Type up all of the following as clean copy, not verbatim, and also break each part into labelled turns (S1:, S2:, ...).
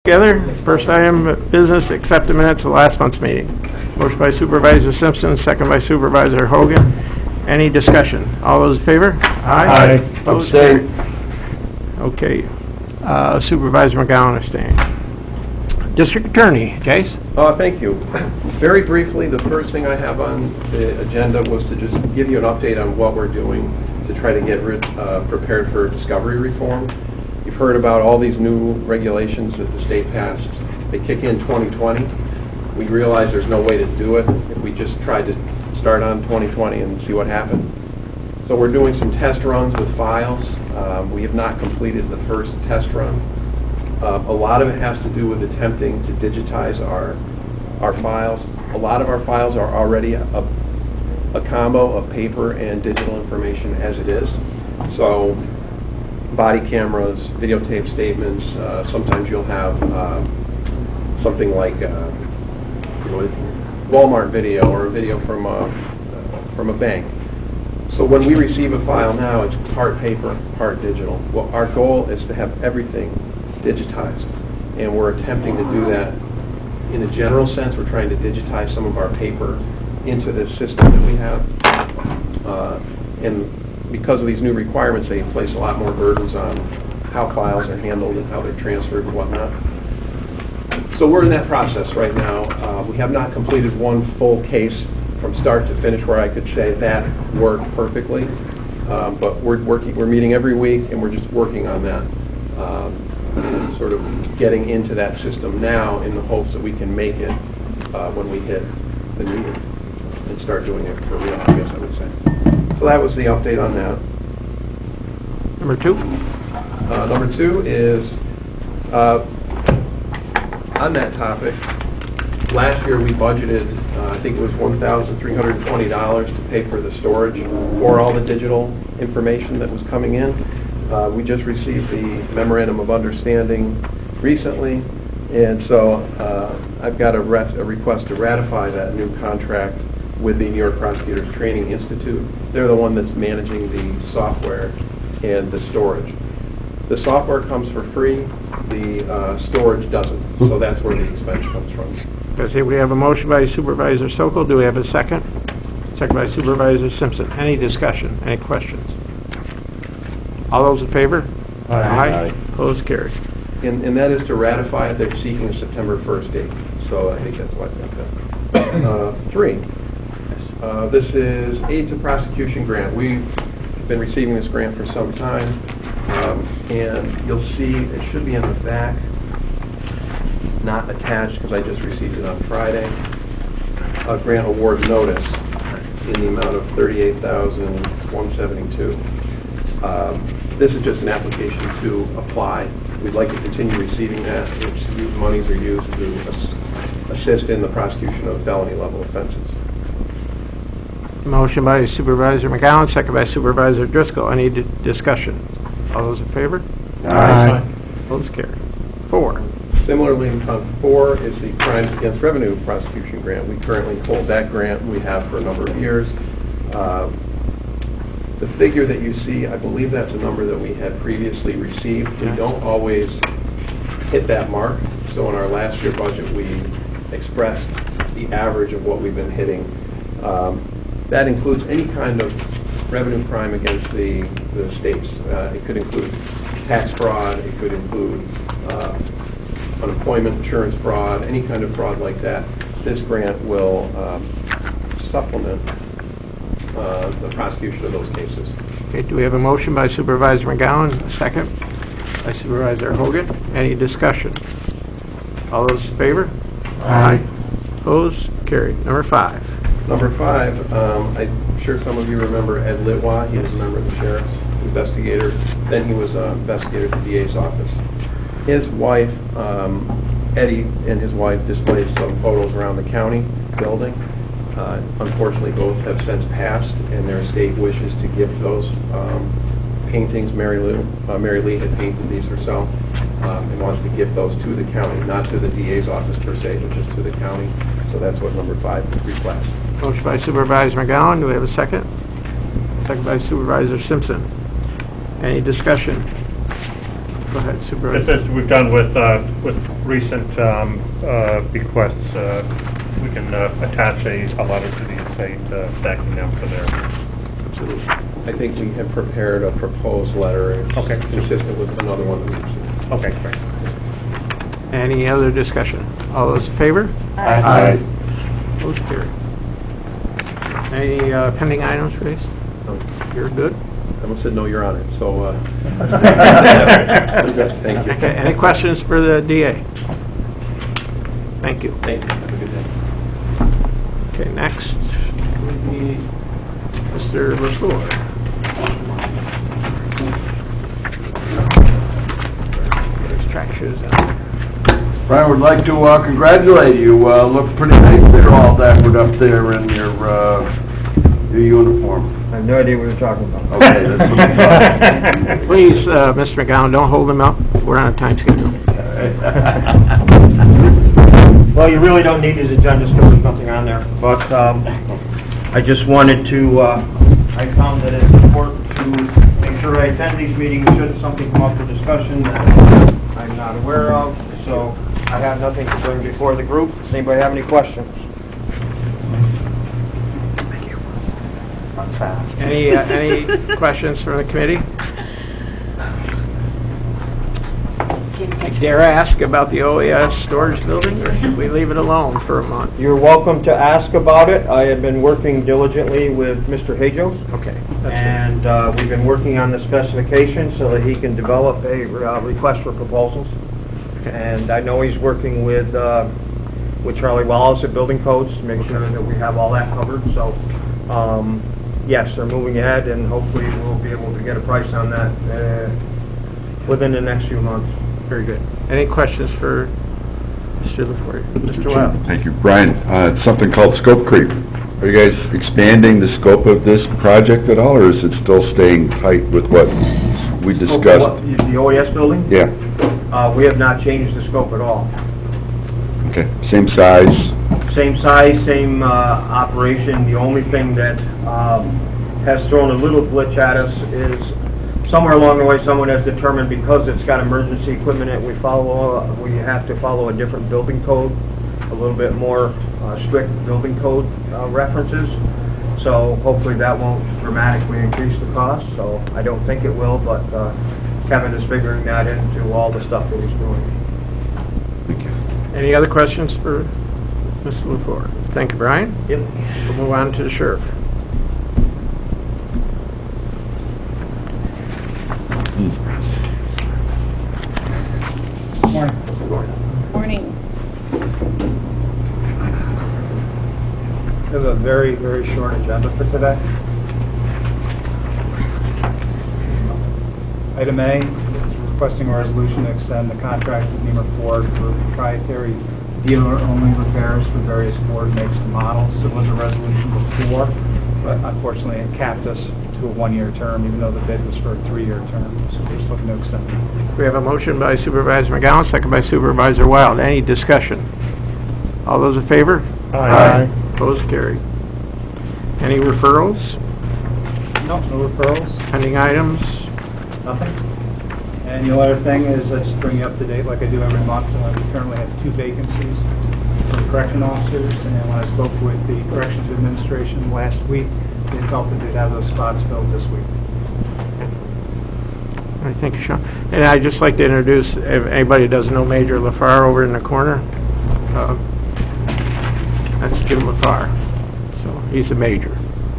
S1: Together. First item of business, accept the minutes of last month's meeting. Motion by Supervisor Simpson, second by Supervisor Hogan. Any discussion? All those in favor?
S2: Aye.
S1: Opposed?
S2: Abstain.
S1: Okay. Supervisor McGowan abstained. District Attorney, Jace?
S2: Thank you. Very briefly, the first thing I have on the agenda was to just give you an update on what we're doing to try to get prepared for discovery reform. You've heard about all these new regulations that the state passed. They kick in 2020. We realize there's no way to do it if we just tried to start on 2020 and see what happened. So we're doing some test runs with files. We have not completed the first test run. A lot of it has to do with attempting to digitize our files. A lot of our files are already a combo of paper and digital information as it is. So body cameras, videotape statements, sometimes you'll have something like Walmart video or a video from a bank. So when we receive a file now, it's part paper, part digital. Well, our goal is to have everything digitized, and we're attempting to do that. In a general sense, we're trying to digitize some of our paper into this system that we have. And because of these new requirements, they place a lot more burdens on how files are handled and how they're transferred and whatnot. So we're in that process right now. We have not completed one full case from start to finish where I could say that worked perfectly. But we're meeting every week, and we're just working on that. And sort of getting into that system now in the hopes that we can make it when we hit the new year and start doing it for real, I guess I would say. So that was the update on that.
S1: Number two?
S2: Number two is, on that topic, last year we budgeted, I think it was $1,320 to pay for the storage for all the digital information that was coming in. We just received the Memorandum of Understanding recently, and so I've got a request to ratify that new contract with the New York Prosecutors Training Institute. They're the one that's managing the software and the storage. The software comes for free, the storage doesn't, so that's where the expense comes from.
S1: I say we have a motion by Supervisor Sokol. Do we have a second? Second by Supervisor Simpson. Any discussion? Any questions? All those in favor?
S2: Aye.
S1: Opposed? Carried.
S2: And that is to ratify it. They're seeking a September 1st date, so I think that's what's that. Three. This is Aid to Prosecution Grant. We've been receiving this grant for some time, and you'll see it should be on the back, not attached because I just received it on Friday, a grant award notice in the amount of $38,172. This is just an application to apply. We'd like to continue receiving that, which monies are used to assist in the prosecution of felony level offenses.
S1: Motion by Supervisor McGowan, second by Supervisor Driscoll. Any discussion? All those in favor?
S2: Aye.
S1: Opposed? Carried. Four.
S2: Similarly, four is the Crimes Against Revenue Prosecution Grant. We currently hold that grant. We have for a number of years. The figure that you see, I believe that's a number that we had previously received. We don't always hit that mark. So in our last year budget, we expressed the average of what we've been hitting. That includes any kind of revenue crime against the states. It could include tax fraud. It could include unemployment insurance fraud, any kind of fraud like that. This grant will supplement the prosecution of those cases.
S1: Okay, do we have a motion by Supervisor McGowan, a second by Supervisor Hogan? Any discussion? All those in favor?
S2: Aye.
S1: Opposed? Carried. Number five.
S2: Number five, I'm sure some of you remember Ed Litwa. He was a member of the sheriff's investigator. Then he was an investigator at the DA's office. His wife, Eddie, and his wife displayed some photos around the county building. Unfortunately, both have since passed, and their estate wishes to give those paintings. Mary Lee had painted these herself, and wants to give those to the county, not to the DA's office per se, but just to the county. So that's what number five requests.
S1: Motion by Supervisor McGowan. Do we have a second? Second by Supervisor Simpson. Any discussion? Go ahead,
S3: This
S1: Supervisor.
S3: is, we've done with recent bequests, we can attach a letter to the estate thanking them for their...
S1: Absolutely.
S2: I think we have prepared a proposed letter. It's
S3: Okay.
S2: consistent with another one that we received.
S3: Okay, great.
S1: Any other discussion? All those in favor?
S2: Aye.
S1: Motion carried. Any pending items raised? You're good?
S2: I almost said, no, Your Honor, so, thank you.
S1: Okay, any questions for the DA? Thank you.
S2: Thank you. Have a good day.
S1: Okay, next would be Mr. LaFleur. Get his track shoes on.
S4: Brian, would like to congratulate you. Look pretty nice there, all dappered up there in your uniform.
S5: I have no idea what you're talking about.
S4: Okay, that's what I'm talking.
S1: Please, Mr. McGowan, don't hold him up. We're on a time schedule.
S5: Well, you really don't need his agenda, so there's nothing on there. But I just wanted to, I found that it's important to make sure I attend these meetings should something come up for discussion that I'm not aware of. So I have nothing to bring before the group. Does anybody have any questions?
S1: Thank you.
S5: I'm fast.
S1: Any questions from the committee? Dare I ask about the OAS storage building, or should we leave it alone for a month?
S5: You're welcome to ask about it. I have been working diligently with Mr. Hajos.
S1: Okay.
S5: And we've been working on the specifications so that he can develop a request for proposals. And I know he's working with Charlie Wallace at Building Codes to make sure that we have all that covered. So, yes, they're moving ahead, and hopefully we'll be able to get a price on that within the next few months.
S1: Very good. Any questions for Mr. LaFleur? Mr. Wild?
S6: Thank you. Brian, it's something called scope creep. Are you guys expanding the scope of this project at all, or is it still staying tight with what we discussed?
S5: The OAS building?
S6: Yeah,
S5: We have not changed the scope at all.
S6: okay. Same size?
S5: Same size, same operation. The only thing that has thrown a little glitch at us is somewhere along the way someone has determined because it's got emergency equipment in it, we have to follow a different building code, a little bit more strict building code references. So hopefully that won't dramatically increase the cost. So I don't think it will, but Kevin is figuring that into all the stuff that he's doing.
S6: Thank you.
S1: Any other questions for Mr. LaFleur? Thank you, Brian.
S5: Yep.
S1: We'll move on to the sheriff.
S7: Morning.
S5: We have a very, very short agenda for today. Item A is requesting a resolution to extend the contract with Neiman Ford for proprietary dealer-only repairs for various Ford makes and models. There was a resolution before, but unfortunately it capped us to a one-year term, even though the bid was for a three-year term. So we're just looking to extend it.
S1: We have a motion by Supervisor McGowan, second by Supervisor Wild. Any discussion? All those in favor?
S3: Aye.
S1: Opposed, carried. Any referrals?
S5: No referrals?
S1: Pending items?
S5: Nothing. And the other thing is, I just bring you up to date like I do every month. We currently have 2 vacancies for correction officers, and when I spoke with the Corrections Administration last week, they felt that they'd have those spots filled this week.
S1: All right, thank you, Sean. And I'd just like to introduce, if anybody doesn't know Major LaFar over in the corner, that's Jim LaFar. So he's a major.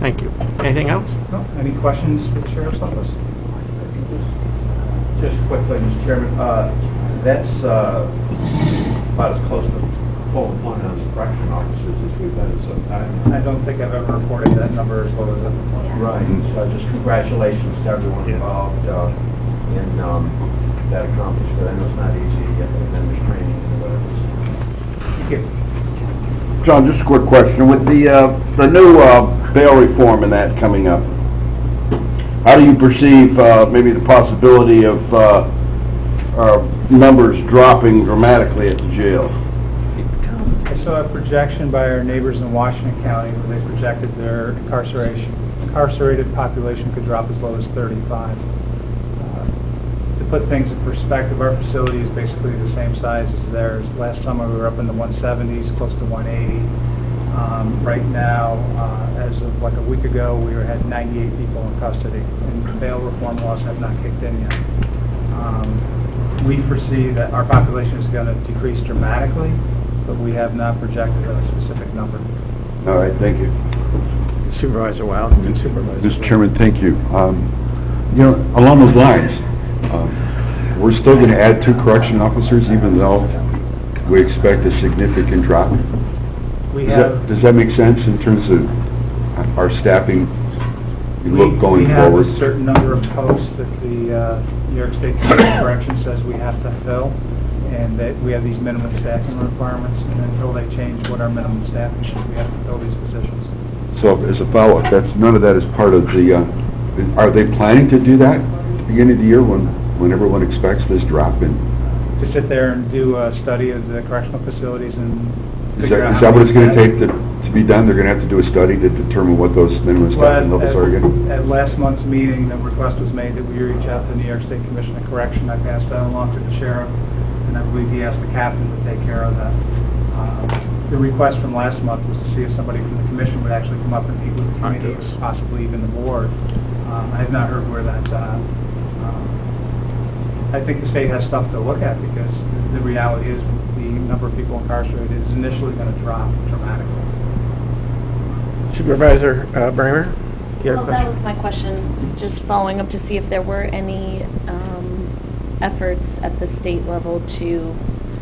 S1: Thank you. Anything else?
S5: No? Any questions for the Sheriff's Office?
S2: Just quickly, Mr. Chairman, that's about as close to full employment on the correction officers as we've been in some time.
S5: I don't think I've ever reported that number as low as that before.
S2: Right, so just congratulations to everyone involved in that accomplishment. I know it's not easy, and then there's training and whatever.
S5: Thank you.
S4: John, just a quick question. With the new bail reform and that coming up, how do you perceive maybe the possibility of numbers dropping dramatically at the jail?
S5: I saw a projection by our neighbors in Washington County where they projected their incarcerated population could drop as low as 35.
S8: To put things in perspective, our facility is basically the same size as theirs. Last summer, we were up in the 170s, close to 180. Right now, as of like a week ago, we had 98 people in custody, and bail reform laws have not kicked in yet. We foresee that our population is going to decrease dramatically, but we have not projected a specific number.
S4: All right, thank you.
S1: Supervisor Wild and Supervisor...
S6: Mr. Chairman, thank you. Along those lines, we're still going to add 2 correction officers even though we expect a significant drop? Does that make sense in terms of our staffing look going
S8: We have
S6: forward?
S8: a certain number of posts that the New York State Department of Corrections says we have to fill, and that we have these minimum staffing requirements, and until they change what our minimum staffing is, we have to fill these positions.
S6: So as a follow-up, none of that is part of the, are they planning to do that at the beginning of the year when everyone expects this drop in?
S8: To sit there and do a study of the correctional facilities and
S6: Is
S8: figure out...
S6: that what it's going to take to be done? They're going to have to do a study to determine what those minimum staffing levels are again?
S8: At last month's meeting, the request was made that we reach out to the New York State Commission of Correction. I passed that along to the sheriff, and I believe he asked the captain to take care of that. The request from last month was to see if somebody from the commission would actually come up and meet with the committee, or possibly even the board. I have not heard where that's at. I think the state has stuff to look at, because the reality is the number of people incarcerated is initially going to drop dramatically.
S1: Supervisor Bramer, you have a
S7: Well, that
S1: question?
S7: was my question, just following up to see if there were any efforts at the state level to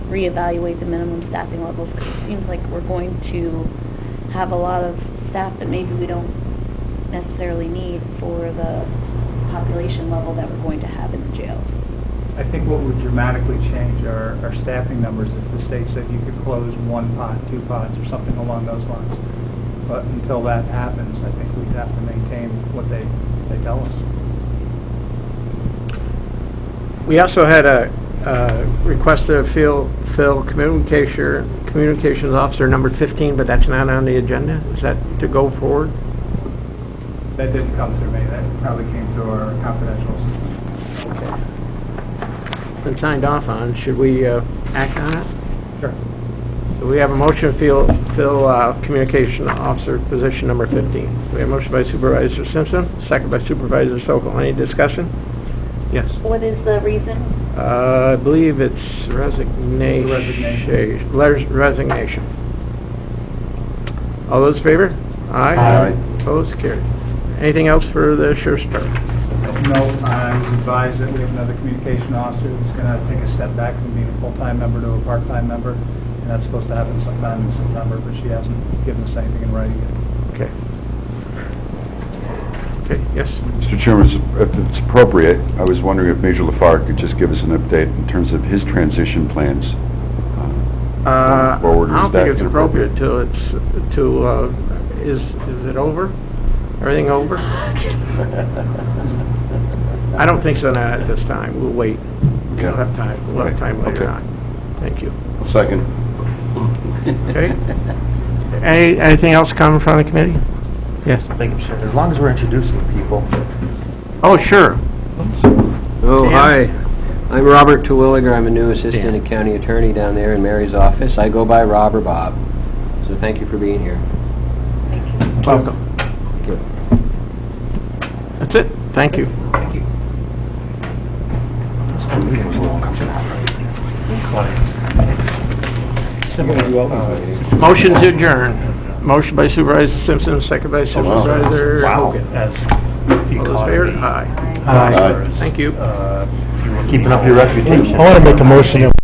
S7: reevaluate the minimum staffing levels, because it seems like we're going to have a lot of staff that maybe we don't necessarily need for the population level that we're going to have in the jail.
S8: I think what would dramatically change our staffing numbers if the state said you could close 1 pod, 2 pods, or something along those lines. But until that happens, I think we'd have to maintain what they tell us.
S1: We also had a request to fill communications officer number 15, but that's not on the agenda. Is that to go forward?
S8: That didn't come through me. That probably came through our confidential system.
S1: Okay. Been signed off on. Should we act on it?
S8: Sure.
S1: So we have a motion to fill communication officer position number 15. We have a motion by Supervisor Simpson, second by Supervisor Sokol. Any discussion? Yes.
S7: What is the reason?
S1: I believe it's resignation. Resignation. All those in favor? Aye.
S4: Aye.
S1: Opposed? Carried. Anything else for the sheriff's department?
S8: No, I was advised that we have another communication officer who's going to take a step back from being a full-time member to a part-time member, and that's supposed to happen sometime in September, but she hasn't given us anything in writing yet.
S1: Okay. Okay, yes.
S6: Mr. Chairman, if it's appropriate, I was wondering if Major LaFarge could just give us an update in terms of his transition plans.
S1: I
S6: Forward, is
S1: don't
S6: that
S1: think it's appropriate
S6: inappropriate?
S1: till is it over? Everything over? I don't think so now at this time. We'll wait. We'll have time. We'll have time later
S6: Okay.
S1: on. Thank you.
S4: Second.
S1: Okay. Anything else come from the committee? Yes.
S5: Thank you, sir. As long as we're introducing people.
S1: Oh, sure.
S9: Oh,
S1: Dan?
S9: hi. I'm Robert Terwilliger. I'm a new assistant
S1: Dan.
S9: county attorney down there in Mary's office. I go by Rob or Bob. So thank you for being here.
S7: Thank you.
S1: Welcome. That's it. Thank you.
S9: Thank you.
S1: Motion to adjourn. Motion by Supervisor Simpson, second by Supervisor Hogan.
S3: As
S1: All those in favor? Aye.
S4: Aye.
S1: Thank you.
S3: keeping up your reputation.
S10: I want to make a motion